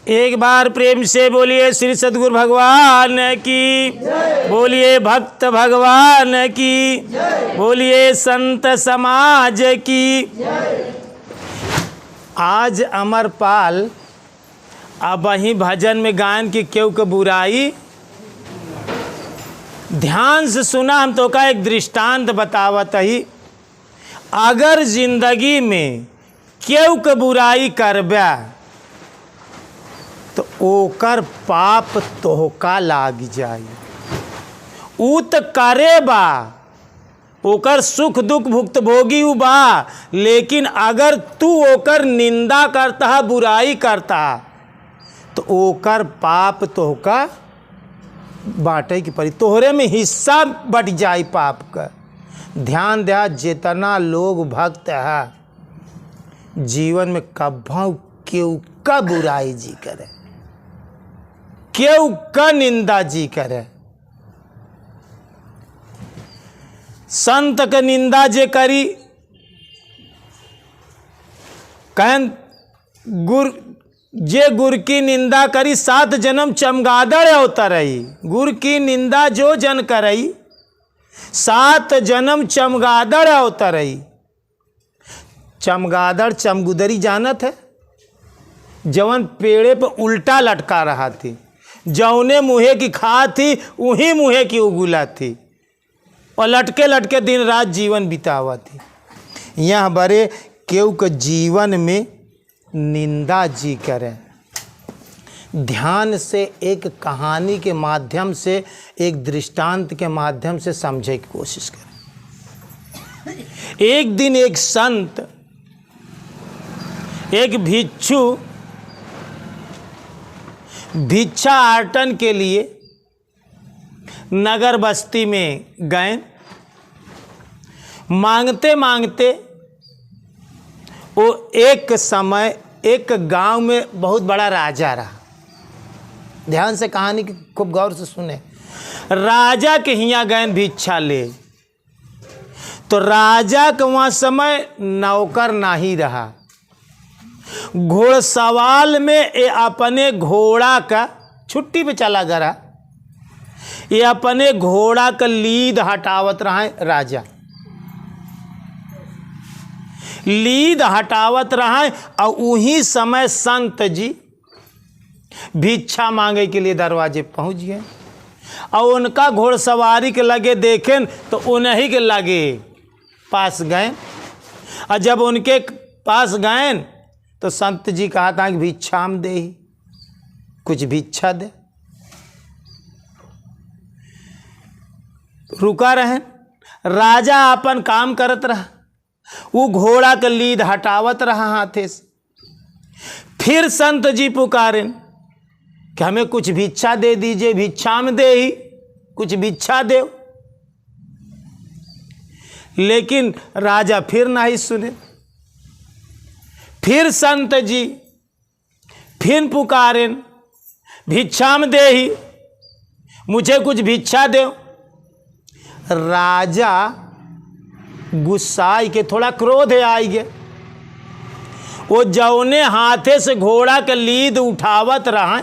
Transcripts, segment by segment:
एक बार प्रेम से बोलिए श्री सद्गुरु भगवान की, बोलिए भक्त भगवान की, बोलिए संत समाज की। आज अमरपाल अब वही भजन में गायन की क्यों का बुराई, ध्यान से सुना। हम तो का एक दृष्टांत बतावत ही, अगर जिंदगी में क्यों का बुराई करबा तो ओकर पाप तोहका लाग जाई। ऊ त करे बा, ओकर सुख दुख भुक्तभोगी उ बा, लेकिन अगर तू ओकर निंदा करता, बुराई करता तो ओकर पाप तोहका बांटे की पड़ी, तोहरे में हिस्सा बट जाई पाप का। ध्यान दे, जितना लोग भक्त है जीवन में कभू क्यों का बुराई जी करे, क्यों का निंदा जी करे। संत का निंदा जे करी, कहन गुर जे गुर की निंदा करी 7 जन्म चमगादड़ होता रही। गुर की निंदा जो जन करई 7 जन्म चमगादड़ होता रही। चमगादड़ चमगुदरी जानत है, जवन पेड़े पर उल्टा लटका रहा थी, जौने मुहे की खा थी वही मुहे की उगुला थी, और लटके लटके दिन रात जीवन बितावा थी। यहाँ बड़े केव के जीवन में निंदा जी करें। ध्यान से एक कहानी के माध्यम से, एक दृष्टांत के माध्यम से समझने की कोशिश करें। एक दिन एक संत, एक भिक्षु भिक्षा आर्टन के लिए नगर बस्ती में गए। मांगते मांगते वो एक समय एक गांव में बहुत बड़ा राजा रहा। ध्यान से कहानी की खूब गौर से सुने। राजा के हियाँ गए भिक्षा ले, तो राजा का वहाँ समय नौकर नहीं रहा। घोड़सवार में ये अपने घोड़ा का छुट्टी पे चला गया, ये अपने घोड़ा का लीद हटावत रहा है। राजा लीद हटावत रहा है, और उही समय संत जी भिक्षा मांगे के लिए दरवाजे पहुंच गए। और उनका घोड़सवारी के लगे देखें तो उन्हीं के लगे पास गए। और जब उनके पास गए तो संत जी कहा था कि भिक्षा में दे ही, कुछ भिक्षा दे। रुका रहे, राजा अपन काम करत रहा, वो घोड़ा का लीद हटावत रहा हाथे से। फिर संत जी पुकारे कि हमें कुछ भिक्षा दे दीजिए, भिक्षा में दे ही, कुछ भिक्षा दे। लेकिन राजा फिर नहीं सुने। फिर संत जी फिर पुकारे, भिक्षा में दे ही, मुझे कुछ भिक्षा दो। राजा गुस्साई के, थोड़ा क्रोध आई गए। वो जौने हाथे से घोड़ा के लीद उठावत रहा,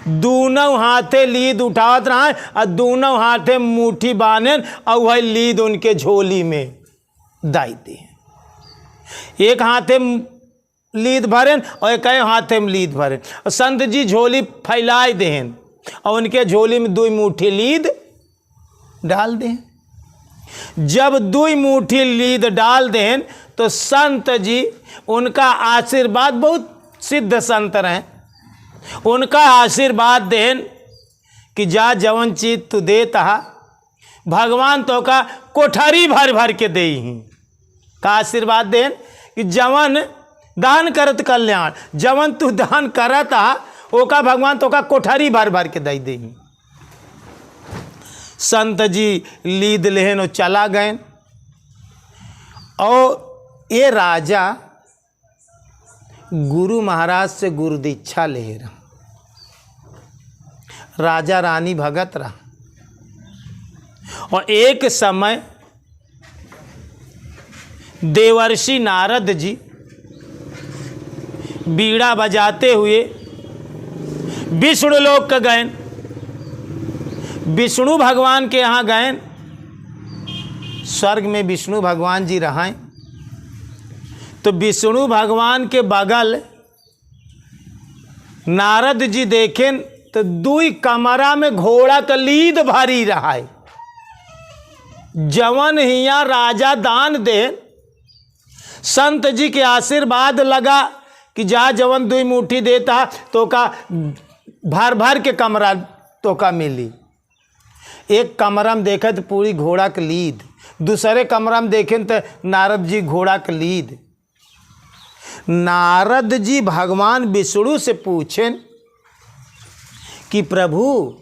दोनों हाथे लीद उठावत रहा, और दोनों हाथे मुट्ठी बांधे, और वह लीद उनके झोली में दाई दी। एक हाथे लीद भरें और एक हाथे में लीद भरें, और संत जी झोली फैलाए दें, और उनके झोली में 2 मुट्ठी लीद डाल दें। जब 2 मुट्ठी लीद डाल दें तो संत जी, उनका आशीर्वाद, बहुत सिद्ध संत रहे, उनका आशीर्वाद दें कि जा जवन चीज तू देता भगवान तो का कोठरी भर भर के दे ही। का आशीर्वाद दें कि जवन दान करत कल्याण, जवन तू दान करत ओका भगवान तो का कोठरी भर भर के दे ही। संत जी लीद लेहन और चला गए। और ये राजा गुरु महाराज से गुरु दीक्षा ले रहा। राजा रानी भगत रहा। और एक समय देवर्षि नारद जी बीड़ा बजाते हुए विष्णु लोक का गए, विष्णु भगवान के यहाँ गए, स्वर्ग में विष्णु भगवान जी रहें। तो विष्णु भगवान के बगल नारद जी देखें तो दुई कमरा में घोड़ा का लीद भरी रहा है। जवन हिया राजा दान दे, संत जी के आशीर्वाद लगा कि जा जवन दुई मुट्ठी देता तो का भर भर के कमरा तो का मिली। एक कमरा में देखे तो पूरी घोड़ा के लीद, दूसरे कमरा में देखें तो नारद जी घोड़ा के लीद। नारद जी भगवान विष्णु से पूछें कि प्रभु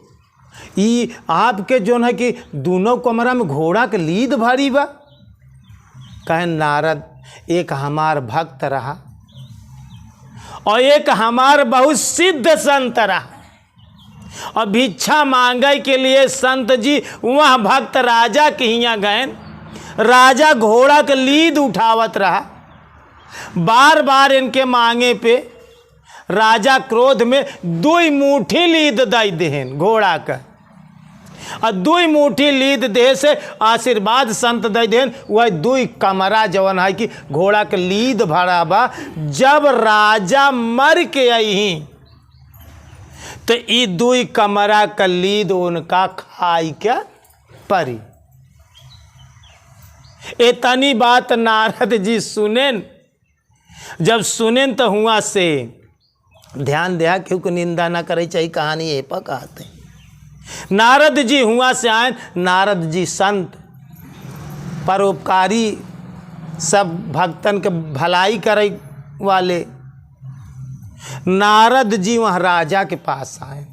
ये आपके जो है कि दोनों कमरा में घोड़ा के लीद भारी बा। कहें नारद, एक हमार भक्त रहा और एक हमार बहुत सिद्ध संत रहा, और भिक्षा मांगे के लिए संत जी वह भक्त राजा के यहाँ गए। राजा घोड़ा के लीद उठावत रहा, बार बार इनके मांगे पे राजा क्रोध में दुई मुट्ठी लीद दई देहन घोड़ा का, और दुई मुट्ठी लीद दे से आशीर्वाद संत दई देहन। वह दुई कमरा जवन है कि घोड़ा के लीद भरा बा। जब राजा मर के आई तो ई दुई कमरा का लीद उनका खाई क्या परी। इतनी बात नारद जी सुनेन, जब सुनेन तो हुआ से ध्यान दिया क्योंकि निंदा ना करे चाहिए, कहानी ये पर कहते हैं। नारद जी हुआ से आए, नारद जी संत परोपकारी, सब भक्तन के भलाई करे वाले। नारद जी वहाँ राजा के पास आए,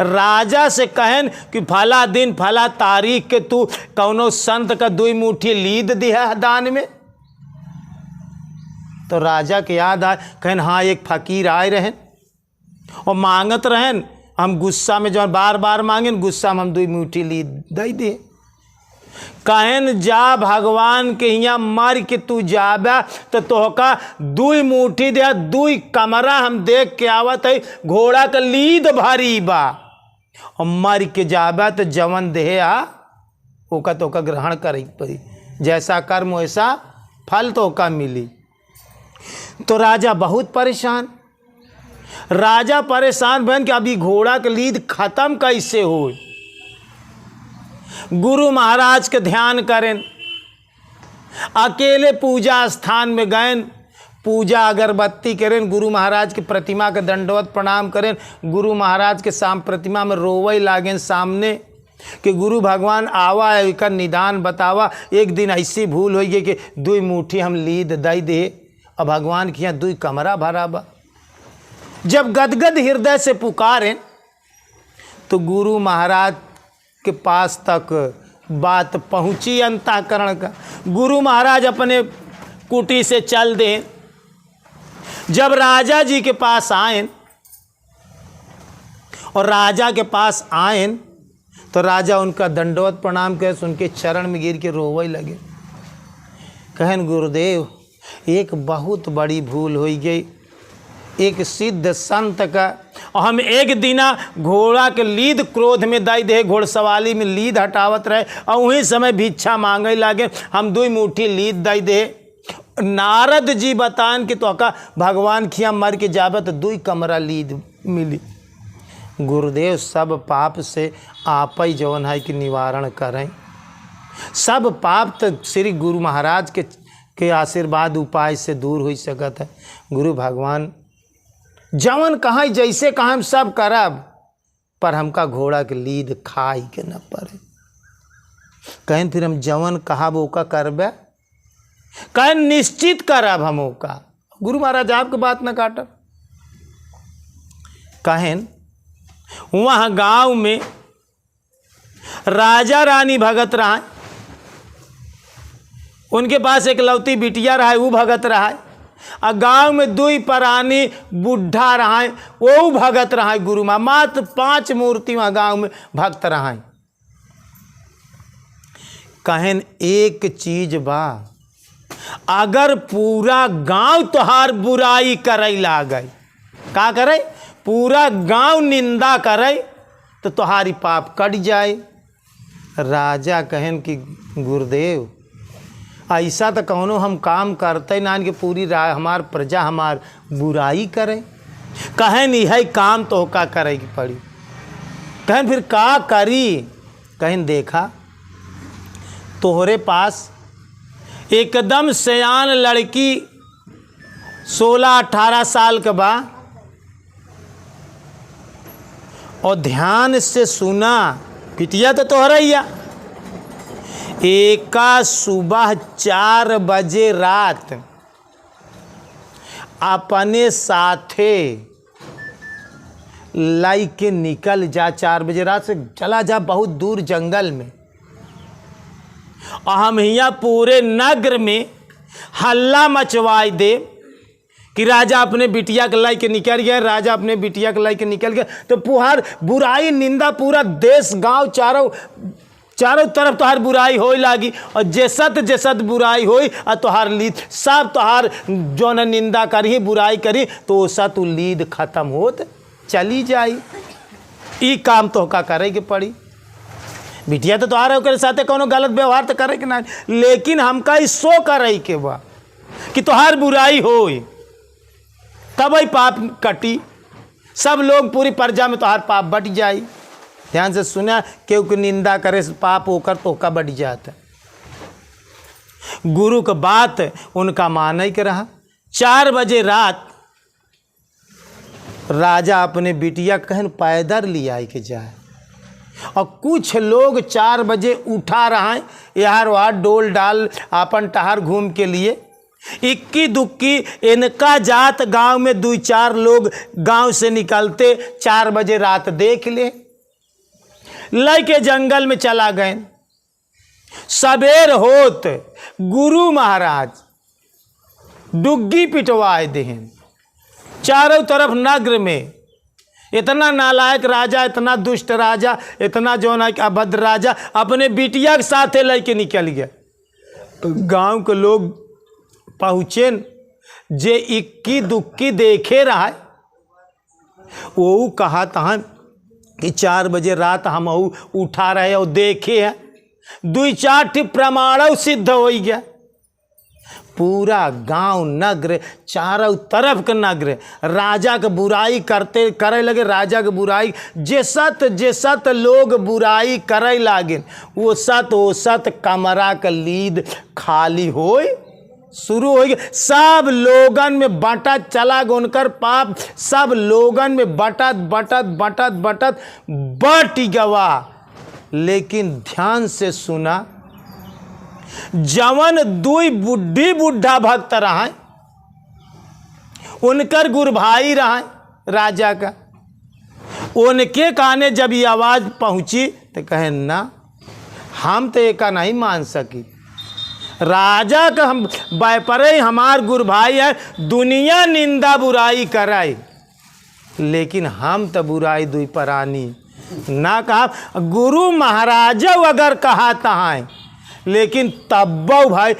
राजा से कहन कि फला दिन फला तारीख के तू कौनो संत का दुई मुट्ठी लीद दिया दान में। तो राजा के याद आए, कहन हाँ एक फकीर आए रहें और मांगत रहें। हम गुस्सा में जो बार बार मांगें, गुस्सा में हम दुई मुट्ठी लीद दे दे। कहन जा भगवान के यहाँ मर के तू जाबा तो तोहका दुई मुट्ठी दे, दुई कमरा हम देख के आवत है घोड़ा का लीद भरी बा, और मर के जाबा तो जवन देह आ ओका तोका ग्रहण करे पड़ी, जैसा कर्म वैसा फल तोका मिली। तो राजा बहुत परेशान, राजा परेशान बन कि अभी घोड़ा के लीद खत्म कैसे हो। गुरु महाराज के ध्यान करें, अकेले पूजा स्थान में गए, पूजा अगरबत्ती करें, गुरु महाराज की प्रतिमा के दंडवत प्रणाम करें। गुरु महाराज के साम प्रतिमा में रोवई लागें सामने कि गुरु भगवान आवा है का निदान बतावा। एक दिन ऐसी भूल हो गई कि दुई मुट्ठी हम लीद दई दे और भगवान के यहाँ दुई कमरा भरा बा। जब गदगद हृदय से पुकारें तो गुरु महाराज के पास तक बात पहुंची अंतःकरण का। गुरु महाराज अपने कुटी से चल दें, जब राजा जी के पास आए और राजा के पास आए तो राजा उनका दंडवत प्रणाम कर उनके चरण में गिर के रोवे लगे। कहन गुरुदेव एक बहुत बड़ी भूल हो गई, एक सिद्ध संत का, और हम एक दिना घोड़ा के लीद क्रोध में दई दे, घोड़सवारी में लीद हटावत रहे और वही समय भिक्षा मांगे लागे, हम दुई मुट्ठी लीद दई दे। नारद जी बतान कि तो का भगवान खिया मर के जाबे तो दुई कमरा लीद मिली। गुरुदेव सब पाप से आप ही जवन है कि निवारण करें, सब पाप तो श्री गुरु महाराज के आशीर्वाद उपाय से दूर हो सकत है। गुरु भगवान जवन कहाँ जैसे कहाँ हम सब करब, पर हमका घोड़ा के लीद खाई के न पड़े। कहें फिर हम जवन कहा वो का करबे, कहें निश्चित करब हम का। गुरु महाराज आपके बात न काटब। कहें वहाँ गांव में राजा रानी भगत रहा, उनके पास एक लौती बिटिया रहा, वो भगत रहा, और गांव में दुई परानी बुढ़ा रहा, वो भगत रहा। गुरु माँ मात्र 5 मूर्ति वहाँ गांव में भक्त रहा। कहन एक चीज बा, अगर पूरा गांव तोहार बुराई करे लागे, का करे, पूरा गांव निंदा करे तो तुम्हारी पाप कट जाए। राजा कहन कि गुरुदेव ऐसा तो कौनो हम काम करते ना कि पूरी हमार प्रजा हमार बुराई करे। कहन यही काम तो का करे की पड़ी। कहन फिर का करी। कहन देखा तोहरे पास एकदम सयान लड़की 16-18 साल के बा और ध्यान से सुना। पिटिया तो तोहरैया एका सुबह 4 बजे रात अपने साथे लाई के निकल जा। 4 बजे रात से चला जा बहुत दूर जंगल में। और हम यहाँ पूरे नगर में हल्ला मचवाई दे कि राजा अपने बिटिया के लाई के निकल गया। राजा अपने बिटिया के लाई के निकल गया तो पुहार बुराई निंदा पूरा देश गांव चारों तरफ तोहार बुराई होई लागी। और जैसत बुराई होई और तोहार लीद सब तोहार जो न निंदा करी बुराई करी तो ओसा तू लीद खत्म होत चली जाई। ई काम तो का करे के पड़ी। बिटिया तो तोहार ओकरे साथे कोनो गलत व्यवहार तो करे के ना, लेकिन हमका ई सो करे के बा कि तोहार बुराई होई तब ही पाप कटी। सब लोग पूरी प्रजा में तोहार पाप बट जाई। ध्यान से सुना, केहू की निंदा करे से पाप होकर तो का बढ़ जाता। गुरु का बात उनका माने के रहा। 4 बजे रात राजा अपने बिटिया कहन पैदल लिया के जाए और कुछ लोग 4 बजे उठा रहा है यार वहाँ डोल डाल अपन टहर घूम के लिए। इक्की दुक्की इनका जात गांव में 2-4 लोग गांव से निकलते 4 बजे रात देख ले लेके जंगल में चला गए। सबेर होत गुरु महाराज डुग्गी पिटवाए देहन। चारों तरफ नगर में इतना नालायक राजा, इतना दुष्ट राजा, इतना जो ना अभद्र राजा अपने बिटिया के साथे लेके निकल गया। गांव के लोग पहुँचे जे इक्की दुक्की देखे रहा वो कहा तहाँ कि 4 बजे रात हम उठा रहे और देखे हैं 2-4 प्रमाण सिद्ध हो गया। पूरा गांव नगर चारों तरफ के नगर राजा के बुराई करे लगे। राजा के बुराई जैसत लोग बुराई करे लागे वो सत कमरा के लीद खाली होए शुरू हो गया। सब लोगन में बटा चला उनकर पाप सब लोगन में बटत बट गवा। लेकिन ध्यान से सुना, जवन 2 बुढ़ा भक्त रहा उनकर गुरु भाई रहा राजा का, उनके काने जब ये आवाज पहुंची तो कहे ना हम तो एक नहीं मान सकी। राजा का हम बैपरे हमार गुरु भाई है, दुनिया निंदा बुराई कराई लेकिन हम तो बुराई 2 परानी ना कहा। गुरु महाराज अगर कहा तहाँ लेकिन तब भाई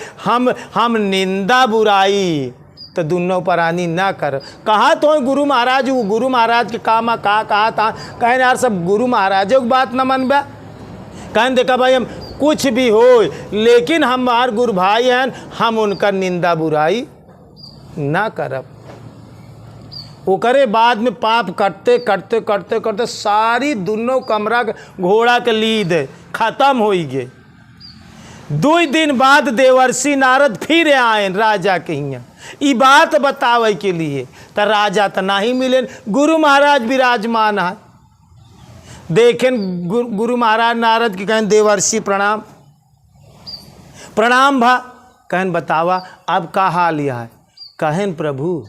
हम निंदा बुराई तो दोनों परानी ना कर। कहा तो गुरु महाराज वो गुरु महाराज के काम कहा था। कहें यार सब गुरु महाराजों की बात न मनबा। कहें देखा भाई हम कुछ भी हो लेकिन हमार गुरु भाई हैं, हम उनका निंदा बुराई ना करब। ओकरे बाद में पाप करते सारी दोनों कमरा घोड़ा के लीद खत्म हो गए। 2 दिन बाद देवर्षि नारद फिर आए राजा के यहाँ ई बात बतावे के लिए। तो राजा तो नहीं मिले, गुरु महाराज विराजमान है। देखें गुरु महाराज नारद के कहें देवर्षि प्रणाम भा। कहन बतावा अब का हाल यह है। कहन प्रभु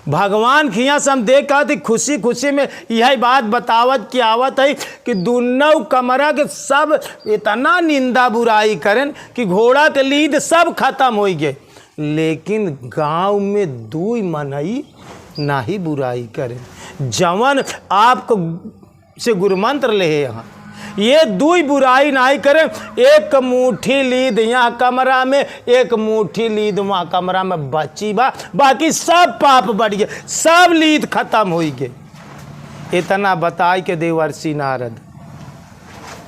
भगवान खिया से हम देख थी खुशी में यही बात बतावत की आवत है कि दोनों कमरा के सब इतना निंदा बुराई करें कि घोड़ा के लीद सब खत्म हो गए। लेकिन गांव में 2 मनई नहीं बुराई करें। जवन आपको से गुरु मंत्र ले यहाँ ये दुई बुराई नहीं करे। एक मुट्ठी लीद यहाँ कमरा में, एक मुट्ठी लीद वहाँ कमरा में बची बा, बाकी सब पाप बढ़ गए, सब लीद खत्म हो गए। इतना बताई के देवर्षि नारद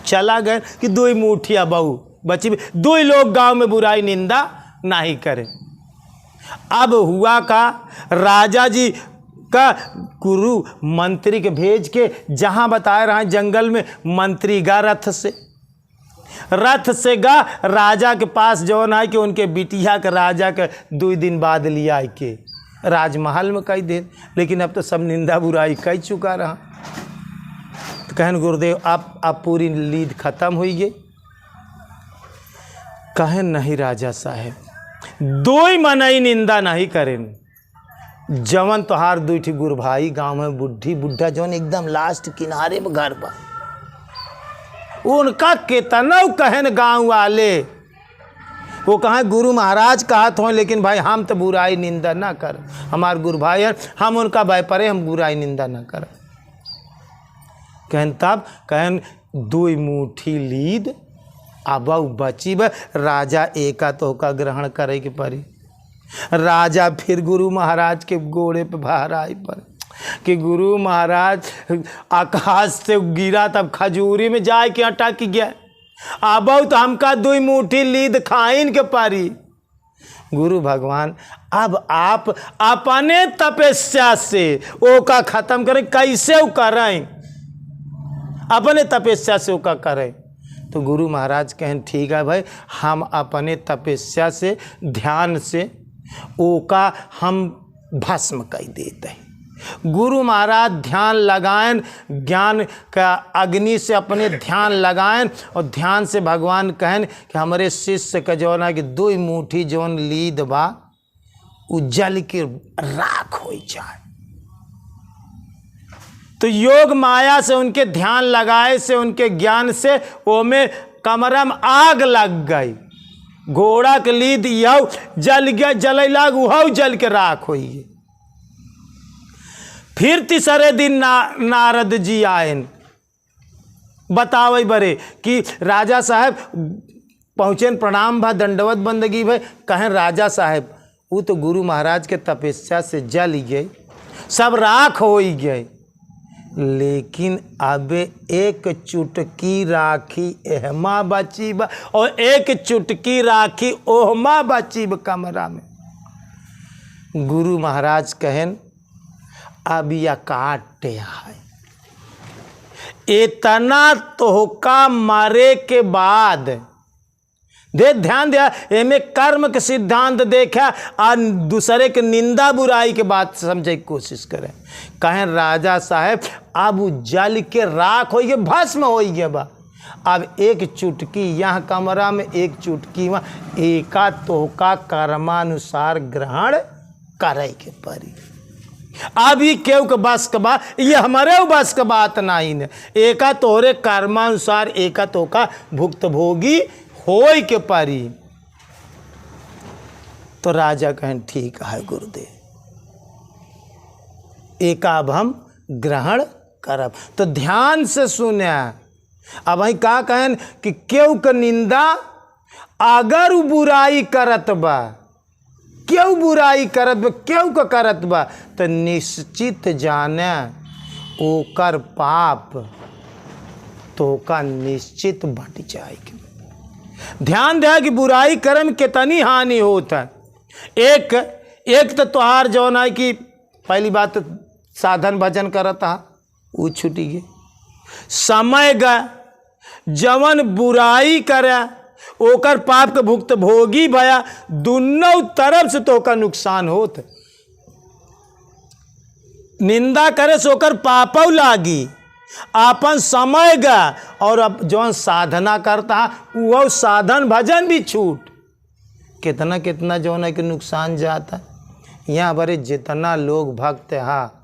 चला गए कि दुई मुठिया बहू बची, दुई लोग गांव में बुराई निंदा नहीं करे। अब हुआ का, राजा जी का गुरु मंत्री के भेज के जहां बताए रहा जंगल में, मंत्री गा रथ से गा राजा के पास जौन है कि उनके बिटिया के राजा के 2 दिन बाद लिया के राजमहल में कई दिन, लेकिन अब तो सब निंदा बुराई कह चुका रहा। तो कहन गुरुदेव अब पूरी लीद खत्म हुई गई। कहें नहीं राजा साहेब, 2 मनई निंदा नहीं करें। जवन तोहार 2 गुरु भाई गांव में बुढ़ी बुढ़ा जौन एकदम लास्ट किनारे में घर बा, उनका कितना कहन गांव वाले, वो कहें गुरु महाराज कहत हो, लेकिन भाई हम तो बुराई निंदा ना कर, हमार गुरु भाई है, हम उनका व्यापारे, हम बुराई निंदा ना कर। कहन तब कहन 2 मुट्ठी लीद अब बची बा, राजा एका तो का ग्रहण करे के पड़ी। राजा फिर गुरु महाराज के गोड़े पे बाहर आई पर कि गुरु महाराज आकाश से गिरा तब खजूरी में जाए के अटक गया, अब तो हमका 2 मुट्ठी लीद खाइन के पारी। गुरु भगवान अब आप अपने तपस्या से ओका खत्म करें, कैसे वो करें, अपने तपस्या से ओका करें। तो गुरु महाराज कहें ठीक है भाई, हम अपने तपस्या से ध्यान से ओका हम भस्म कर देते हैं। गुरु महाराज ध्यान लगाएं, ज्ञान का अग्नि से अपने ध्यान लगाएं और ध्यान से भगवान कहें कि हमारे शिष्य का जौन है कि 2 मुट्ठी जौन लीद बा उज्जल के राख हो जाए। तो योग माया से उनके ध्यान लगाए से, उनके ज्ञान से वो में कमरा में आग लग गई। घोड़ा के लीद यह जल गया, जल लाग वह जल के राख होइए। फिर तीसरे दिन नारद जी आए बतावे बरे कि राजा साहब पहुँचे, प्रणाम भा, दंडवत बंदगी भाई। कहें राजा साहब वो तो गुरु महाराज के तपस्या से जल गए, सब राख हो गए, लेकिन अब एक चुटकी राखी एहमा बची बा और एक चुटकी राखी ओहमा बची बा कमरा में। गुरु महाराज कहन अब या काटे है, इतना तोहका मारे के बाद दे ध्यान दिया, एमे कर्म के सिद्धांत देखा और दूसरे के निंदा बुराई के बात समझे की कोशिश करें। कहें राजा साहब अब जल के राख हो गए, भस्म हो गए बा। अब एक चुटकी यहाँ कमरा में, एक चुटकी वहाँ, एका तोहका कर्मानुसार ग्रहण करे के पड़ी। अभी केव के बस के बात, ये हमारे बस के बात नहीं ने, एका तोहरे कर्मानुसार एका तोहका भुक्त भोगी होय के पारी। तो राजा कहें ठीक है गुरुदेव, एक अब हम ग्रहण करब। तो ध्यान से सुने। अब वही का कहें कि केहू के निंदा अगर बुराई करत बा, केहू बुराई करत बा, केहू का करत बा, तो निश्चित जाने ओकर पाप तो का निश्चित बढ़ जाएगी। ध्यान दे कि बुराई कर्म कितनी हानि होता है। एक तो तोहार जौन है कि पहली बात तो साधन भजन करता वो छूटी गए, समय गए, जवन बुराई करे ओकर पाप के भुक्त भोगी भया, दोनों तरफ से तो का नुकसान होत। निंदा करे सो ओकर पापौ लागी, आपन समय गा, और अब जौन साधना करता वो साधन भजन भी छूट। कितना कितना जौन है कि नुकसान जाता। यहाँ बड़े जितना लोग भक्त है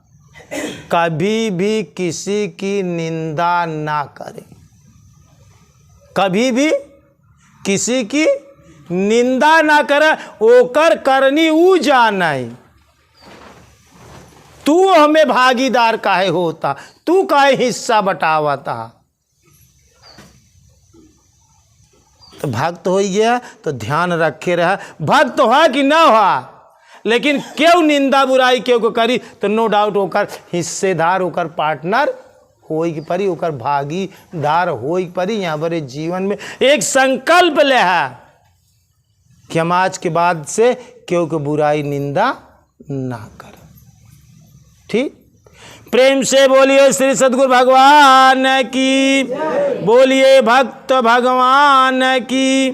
कभी भी किसी की निंदा ना करें, कभी भी किसी की निंदा ना करे, ओकर करनी ऊ जानाई। तू हमें भागीदार काहे होता, तू काहे हिस्सा बटावता, तो भक्त हो गया तो ध्यान रखे रहा, भक्त हुआ कि ना हुआ, लेकिन क्यों निंदा बुराई क्यों को करी, तो नो डाउट होकर हिस्सेदार होकर पार्टनर हो परी, होकर भागीदार हो परी। यहाँ पर जीवन में एक संकल्प ले है कि हम आज के बाद से क्यों को बुराई निंदा ना कर। ठीक, प्रेम से बोलिए श्री सद्गुरु भगवान की, बोलिए भक्त भगवान की।